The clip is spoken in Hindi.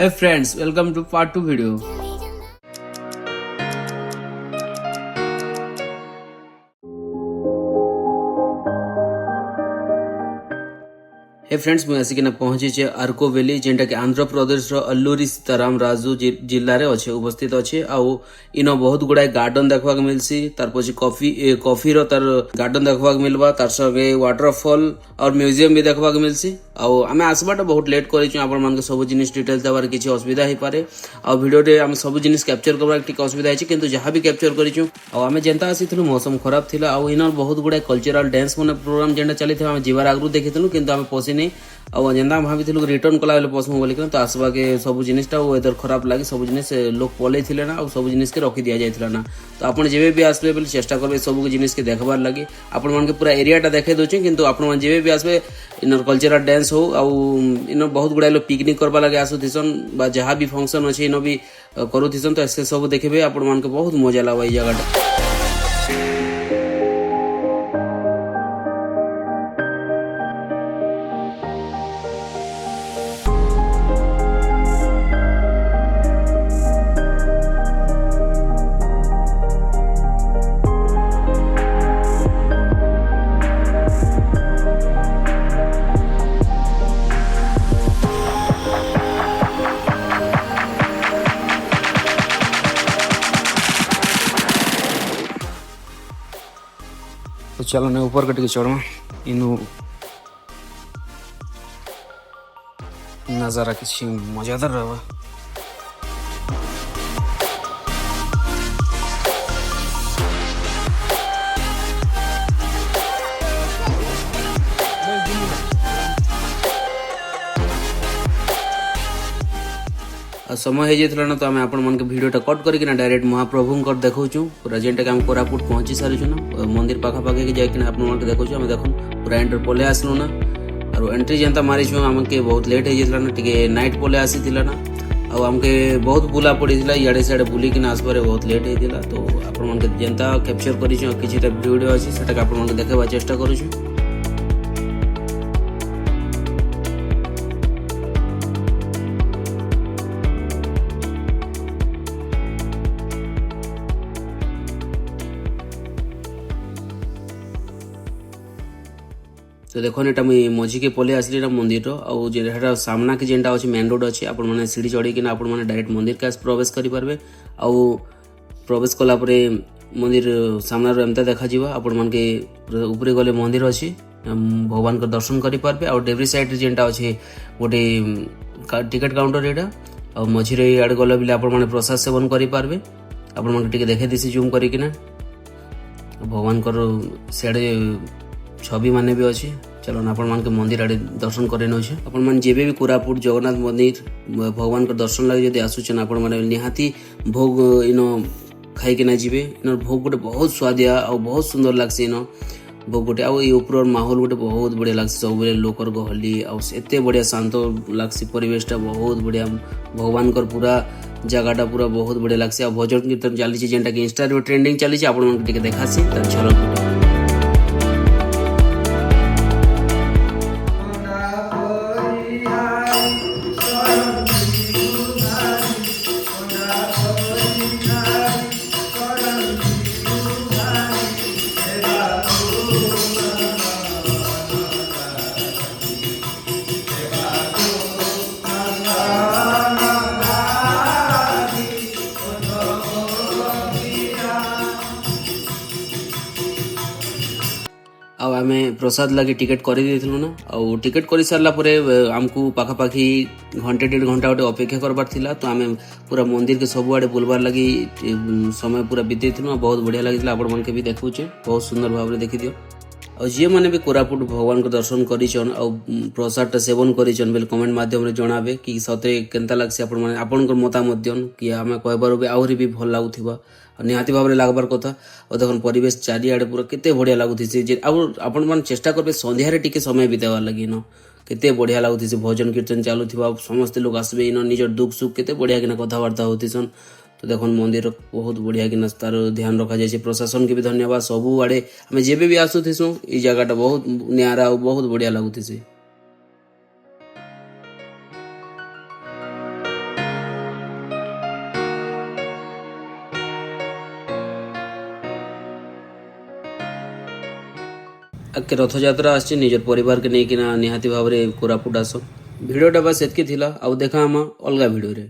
Hey friends, welcome to part 2 video. Hey friends मुझे आसिकिना पहुंची आर्को वैली जेनटा कि आंध्र प्रदेश रो अल्लूरी सीताराम राजू जिल्ला रे अच्छे उपस्थित अच्छे आउ इनो बहुत गुड़ाए गार्डन देखवा मिलसी तार पछी कॉफी रो तार गार्डन देखवा मिलबा तार संगे वाटरफॉल और म्यूजियम भी देखवा मिलसी आउ आमे आसबाटा बहुत लेट करिछु आपण मान के सब जिनिस डिटेल देबार किछि असुविधा ही पारे आ वीडियो रे हम सब जिनिस कैप्चर करबार टिक असुविधा हिछि किंतु जहां भी कैप्चर करिछु आ आमे जेंता आसीथलु मौसम खराब थिला आ इनो बहुत गुड़ाए कल्चरल डांस माने प्रोग्राम जेंटा चलिथि हम जीवार आगरु देखिथलु किंतु आमे पसी नहीं आ जेन्दा भाविलु रिटर्न कला बेले पसमु बोलिक तो आसवा के सब जिनिसटा वेदर खराब लगे सब जिनिस लोक पलै थिले ना और सब जिनिस के रखी दिया जाइथिला ना तो आपण जेबे भी आसबे बोले चेष्टा करबे सब जिनिस के देखबार लगे आपण मान के पूरा एरियाटा देखे दोचे किंतु आपण मान जेबे भी आसबे इनर कल्चरल डांस हो आ इनर बहुत गुडा लोग पिकनिक करबा लगे आसुथिसन बा जहां भी फंक्शन अछि इनो भी करूथिसन तो ऐसे सब देखबे आपण मान के बहुत मजा लावा ई जगहटा। तो चलो ने ऊपर कटिके चढ़मा इनु नजारा किसी मजादार रहा। समय हो जाता ना तो आम आपण मन के वीडियोटा कट करके डायरेक्ट महाप्रभु देखौछु पूरा जेनटा कि हम कोरापुट पहुंची सारिछु ना मंदिर पाखा पाखे के जाके आपण मन के देखौछु हम देखन पूरा एंटर पले आसलु ना और एंट्री जेंता मारिछु हमके बहुत लेट हो जाता ना टिके नाइट पले आसीथिला ना आ हमके बहुत बुला पड़ीथिला इयाडे साडे बुली कि आसबारे बहुत लेट होइथिला तो आपण मन के जेंता कैप्चर करिछु किछटा वीडियो अछि सेटा के आपण मन के देखेबा चेष्टा करूछु। तो देखो एटा मुई मझी के पले आसली ना मंदिर रो आउ जेटा सामना के जेनटा अछि मेन रोड अछि आपण माने सीढ़ी चढ़ी कि आपण माने डायरेक्ट मंदिर के प्रवेश करि पारबे आउ प्रवेश कला परे मंदिर सामना रो एमता देखा जीवा आपण मान के ऊपर गले मंदिर अछि भगवान को दर्शन करि पारबे आउ डेवरी साइड जेनटा अछि गोटे टिकट काउंटर एटा आउ मझी रे आड गले बिले आपण माने प्रसाद सेवन करि पारबे आपण मान टिके देखे दिसी जूम करि कि ना भगवान को सेडे छवि माने भी अच्छी चलो आपण मान के मंदिर आड़े दर्शन करे नछे आपण मान जेबे भी कोरापुट जगन्नाथ मंदिर भगवान को दर्शन लगे जदि आसुछन आपण माने निहाती भोग इनो खाई के ना जीवे इनो भोग गोटे बहुत स्वादिया और बहुत सुंदर लागसे इनो भोग गोटे आ ये ऊपर माहौल गोटे बहुत बढ़िया लागसे सब बेले लोकर गहली आ एते बढ़िया शांत लागसे परिवेशटा बहुत बढ़िया भगवान कर पूरा जगहटा पूरा बहुत बढ़िया लागसे आ भजन कीर्तन चली जेनटा कि इंस्टा रे ट्रेंडिंग चली आपण मान के देखासी त चलो आम प्रसाद लगे टिकेट कर ना आउ टिकेट कर सारा आमको पाखापाखि घंटे 1.5 घंटा गोटे अपेक्षा करबार थिला तो आम पूरा मंदिर के सब आड़े बुलबार लगी समय पूरा बीते बहुत बढ़िया लगी आपण मन के भी देखुचे बहुत सुंदर भाव में देखी दियो और जी मैंने भी कोरापुट भगवान को दर्शन करिछन और प्रसाद सेवन करिछन बेल कमेंट माध्यम रे जणाबे कि सते केनता लागसे आपण माने आपनकर मतामत दियन कि आमे कहबार भी आहुरी भी भल लागुथिबा निहाती भाव में लागबार कथा और देखन परिवेश चारिआडे पूरा केते बढ़िया लागुथिसे जे आपण मान चेष्टा करबे संध्या रे टिके समय बितावार लगी न केते बढ़िया लागुथिसे भजन कीर्तन चालुथिबा समस्त लोग आसबे इन निजर दुख सुख केते बढ़िया किना कथावार्ता होथिसन तो देखो मंदिर बहुत बढ़िया कि तार ध्यान रखा जाए प्रशासन के भी धन्यवाद सबू आड़े आम जेबे भी आसुथिसु ई जगह बहुत नियारा बहुत बढ़िया लगुथिसे। ଆଗକେ ରଥଯାତ୍ରା ଆସୁଛି ନିଜର ପରିବାରକେ ନେଇକିନା ନିହାତି ଭାବରେ କୋରାପୁଟ ଆସ। ଭିଡ଼ିଓଟା ବାସ୍ ଏତିକି ଥିଲା ଆଉ ଦେଖା ଆମ ଅଲଗା ଭିଡ଼ିଓରେ।